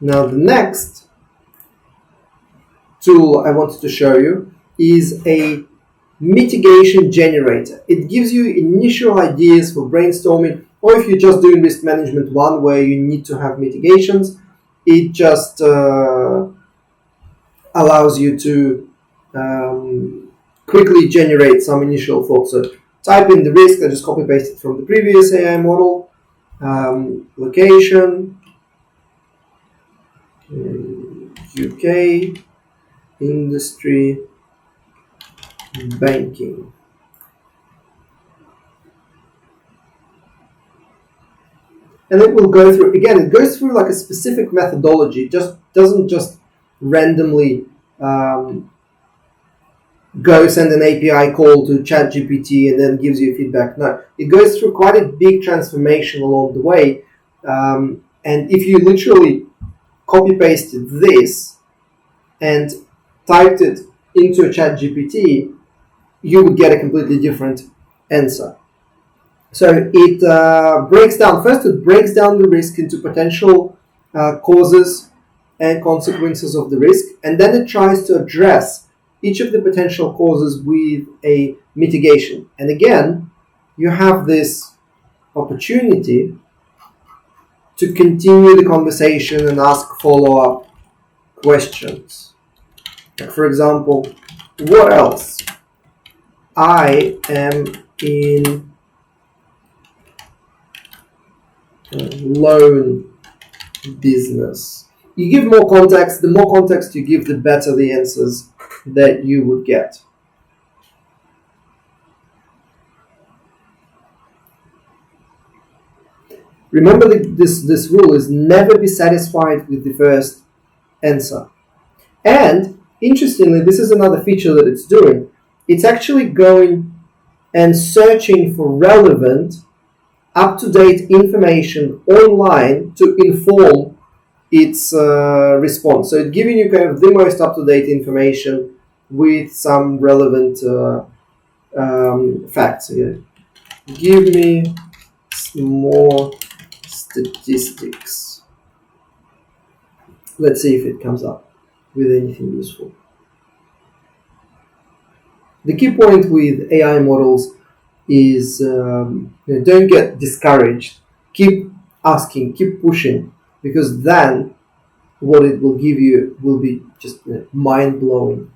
Now the next tool I wanted to show you is a mitigation generator. It gives you initial ideas for brainstorming, or if you're just doing risk management one where you need to have mitigations, it just allows you to quickly generate some initial thoughts. So type in the risk, I just copy paste it from the previous AI model, location, UK, industry, banking. And it will go through, again, it goes through like a specific methodology. It just doesn't just randomly go send an API call to ChatGPT and then gives you feedback. No, it goes through quite a big transformation along the way. And if you literally copy pasted this and typed it into a ChatGPT, you would get a completely different answer. So it breaks down the risk into potential causes and consequences of the risk, and then it tries to address each of the potential causes with a mitigation. And again, you have this opportunity to continue the conversation and ask follow-up questions. Like for example, what else? I am in loan business. You give more context. The more context you give, the better the answers that you would get. Remember this rule is never be satisfied with the first answer. And interestingly, this is another feature that it's doing. It's actually going and searching for relevant, up-to-date information online to inform its response. So it's giving you kind of the most up-to-date information with some relevant facts here. Give me more statistics. Let's see if it comes up with anything useful. The key point with AI models is don't get discouraged. Keep asking, keep pushing, because then what it will give you will be just mind-blowing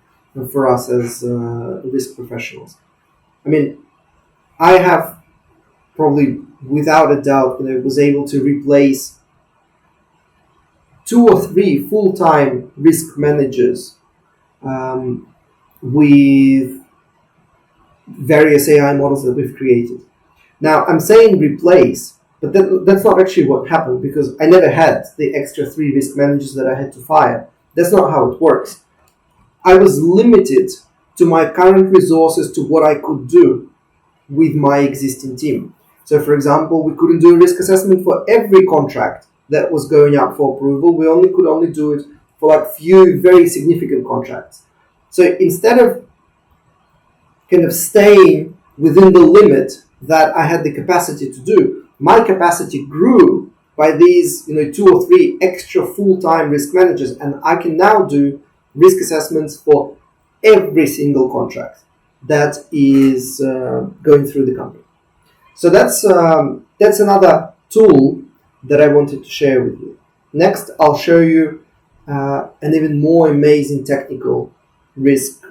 for us as risk professionals. I mean, I have probably without a doubt was able to replace 2 or 3 full-time risk managers with various AI models that we've created. Now, I'm saying replace, but that's not actually what happened, because I never had the extra 3 risk managers that I had to fire. That's not how it works. I was limited to my current resources to what I could do with my existing team. So, for example, we couldn't do a risk assessment for every contract that was going up for approval. We could only do it for like few very significant contracts. So instead of kind of staying within the limit that I had the capacity to do, my capacity grew by these 2 or 3 extra full-time risk managers, and I can now do risk assessments for every single contract that is going through the company. So that's another tool that I wanted to share with you. Next, I'll show you an even more amazing technical risk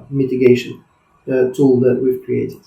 mitigation tool that we've created.